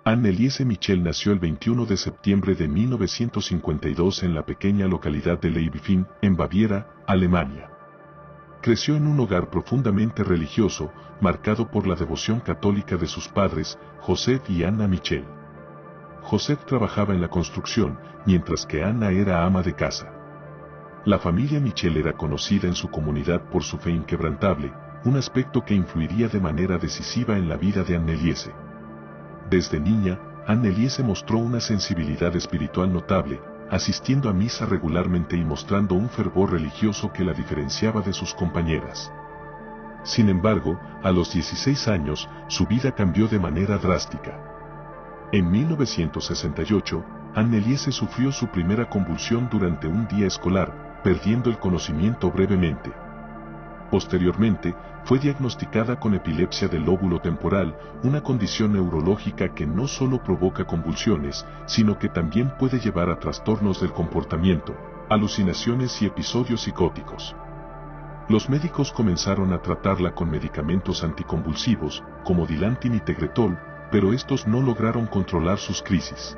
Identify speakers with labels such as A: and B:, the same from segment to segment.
A: Anne-Elise Michel nació el 21 de septiembre de 1952 en la pequeña localidad de Leibfin, en Baviera, Alemania. Creció en un hogar profundamente religioso, marcado por la devoción católica de sus padres, Joseph y Anna Michel. Joseph trabajaba en la construcción, mientras que Anna era ama de casa. La familia Michel era conocida en su comunidad por su fe inquebrantable, un aspecto que influiría de manera decisiva en la vida de Anne-Elise. Desde niña, Anne-Elise mostró una sensibilidad espiritual notable, asistiendo a misa regularmente y mostrando un fervor religioso que la diferenciaba de sus compañeras. Sin embargo, a los 16 años, su vida cambió de manera drástica. En 1968, Anne-Elise sufrió su primera convulsión durante un día escolar, perdiendo el conocimiento brevemente. Posteriormente, fue diagnosticada con epilepsia del lóbulo temporal, una condición neurológica que no solo provoca convulsiones, sino que también puede llevar a trastornos del comportamiento, alucinaciones y episodios psicóticos. Los médicos comenzaron a tratarla con medicamentos anticonvulsivos, como Dilantin y Tegretol, pero estos no lograron controlar sus crisis.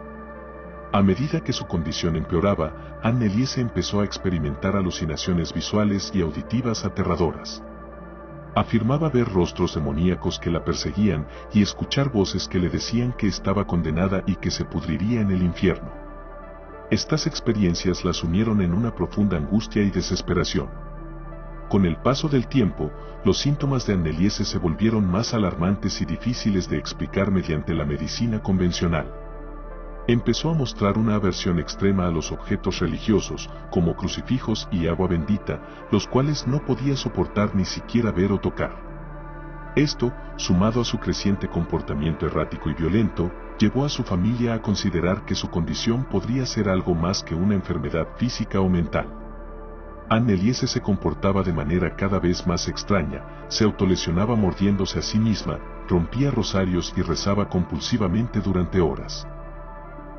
A: A medida que su condición empeoraba, Anne-Elise empezó a experimentar alucinaciones visuales y auditivas aterradoras. Afirmaba ver rostros demoníacos que la perseguían y escuchar voces que le decían que estaba condenada y que se pudriría en el infierno. Estas experiencias la sumieron en una profunda angustia y desesperación. Con el paso del tiempo, los síntomas de Anne-Elise se volvieron más alarmantes y difíciles de explicar mediante la medicina convencional. Empezó a mostrar una aversión extrema a los objetos religiosos, como crucifijos y agua bendita, los cuales no podía soportar ni siquiera ver o tocar. Esto, sumado a su creciente comportamiento errático y violento, llevó a su familia a considerar que su condición podría ser algo más que una enfermedad física o mental. Anne-Elise se comportaba de manera cada vez más extraña, se autolesionaba mordiéndose a sí misma, rompía rosarios y rezaba compulsivamente durante horas.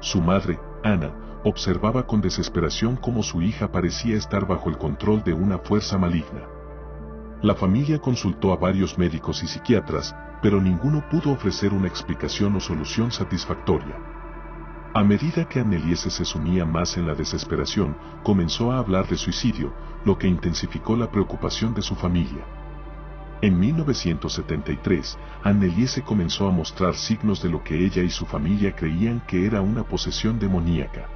A: Su madre, Anna, observaba con desesperación cómo su hija parecía estar bajo el control de una fuerza maligna. La familia consultó a varios médicos y psiquiatras, pero ninguno pudo ofrecer una explicación o solución satisfactoria. A medida que Anne-Elise se sumía más en la desesperación, comenzó a hablar de suicidio, lo que intensificó la preocupación de su familia. En 1973, Anne-Elise comenzó a mostrar signos de lo que ella y su familia creían que era una posesión demoníaca.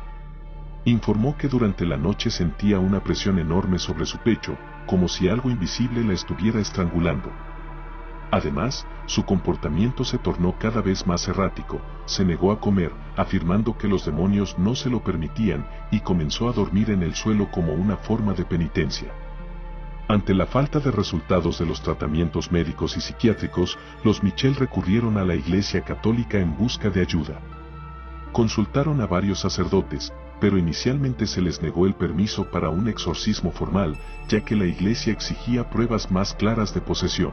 A: Informó que durante la noche sentía una presión enorme sobre su pecho, como si algo invisible la estuviera estrangulando. Además, su comportamiento se tornó cada vez más errático, se negó a comer, afirmando que los demonios no se lo permitían, y comenzó a dormir en el suelo como una forma de penitencia. Ante la falta de resultados de los tratamientos médicos y psiquiátricos, los Michel recurrieron a la Iglesia Católica en busca de ayuda. Consultaron a varios sacerdotes, pero inicialmente se les negó el permiso para un exorcismo formal, ya que la Iglesia exigía pruebas más claras de posesión.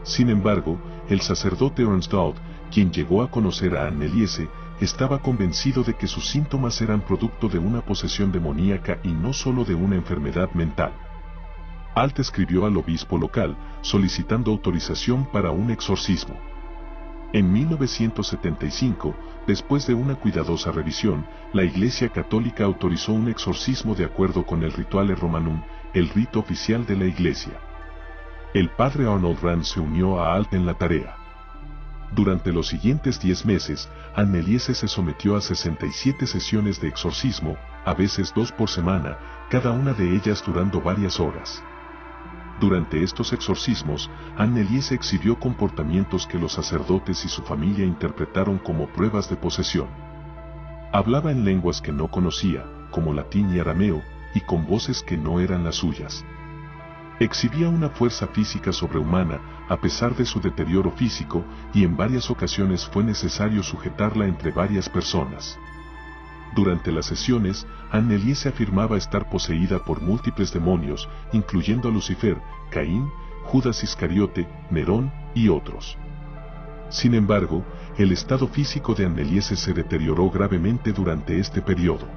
A: Sin embargo, el sacerdote Ernst Doud, quien llegó a conocer a Anne-Elise, estaba convencido de que sus síntomas eran producto de una posesión demoníaca y no solo de una enfermedad mental. Alt escribió al obispo local, solicitando autorización para un exorcismo. En 1975, después de una cuidadosa revisión, la Iglesia Católica autorizó un exorcismo de acuerdo con el Rituale Romanum, el rito oficial de la Iglesia. El padre Arnold Rand se unió a Alt en la tarea. Durante los siguientes 10 meses, Anne-Elise se sometió a 67 sesiones de exorcismo, a veces 2 por semana, cada una de ellas durando varias horas. Durante estos exorcismos, Anne-Elise exhibió comportamientos que los sacerdotes y su familia interpretaron como pruebas de posesión. Hablaba en lenguas que no conocía, como latín y arameo, y con voces que no eran las suyas. Exhibía una fuerza física sobrehumana, a pesar de su deterioro físico, y en varias ocasiones fue necesario sujetarla entre varias personas. Durante las sesiones, Anne-Elise afirmaba estar poseída por múltiples demonios, incluyendo a Lucifer, Caín, Judas Iscariote, Nerón y otros. Sin embargo, el estado físico de Anne-Elise se deterioró gravemente durante este periodo.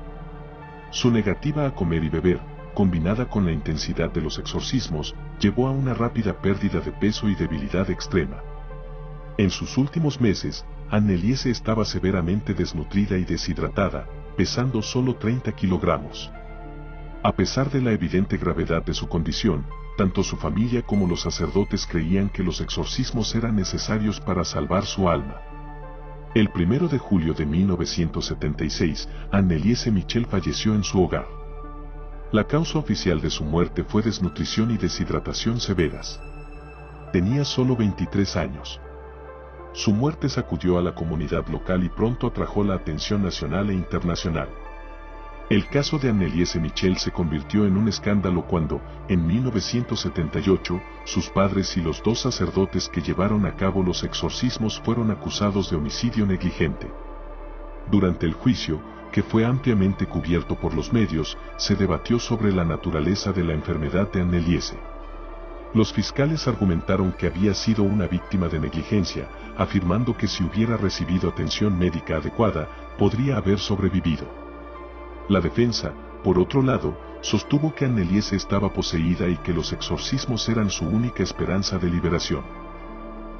A: Su negativa a comer y beber, combinada con la intensidad de los exorcismos, llevó a una rápida pérdida de peso y debilidad extrema. En sus últimos meses, Anneliese estaba severamente desnutrida y deshidratada, pesando solo 30 kilogramos. A pesar de la evidente gravedad de su condición, tanto su familia como los sacerdotes creían que los exorcismos eran necesarios para salvar su alma. El 1 de julio de 1976, Anneliese Michel falleció en su hogar. La causa oficial de su muerte fue desnutrición y deshidratación severas. Tenía solo 23 años. Su muerte sacudió a la comunidad local y pronto atrajo la atención nacional e internacional. El caso de Anneliese Michel se convirtió en un escándalo cuando, en 1978, sus padres y los 2 sacerdotes que llevaron a cabo los exorcismos fueron acusados de homicidio negligente. Durante el juicio, que fue ampliamente cubierto por los medios, se debatió sobre la naturaleza de la enfermedad de Anneliese. Los fiscales argumentaron que había sido una víctima de negligencia, afirmando que si hubiera recibido atención médica adecuada, podría haber sobrevivido. La defensa, por otro lado, sostuvo que Anneliese estaba poseída y que los exorcismos eran su única esperanza de liberación.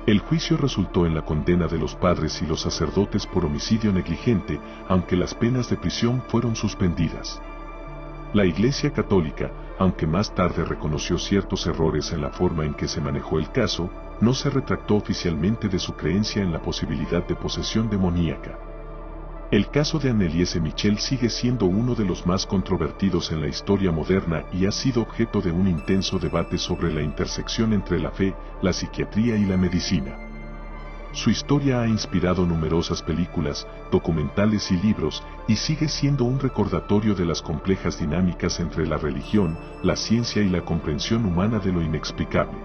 A: El juicio resultó en la condena de los padres y los sacerdotes por homicidio negligente, aunque las penas de prisión fueron suspendidas. La Iglesia Católica, aunque más tarde reconoció ciertos errores en la forma en que se manejó el caso, no se retractó oficialmente de su creencia en la posibilidad de posesión demoníaca. El caso de Anneliese Michel sigue siendo uno de los más controvertidos en la historia moderna y ha sido objeto de un intenso debate sobre la intersección entre la fe, la psiquiatría y la medicina. Su historia ha inspirado numerosas películas, documentales y libros, y sigue siendo un recordatorio de las complejas dinámicas entre la religión, la ciencia y la comprensión humana de lo inexplicable.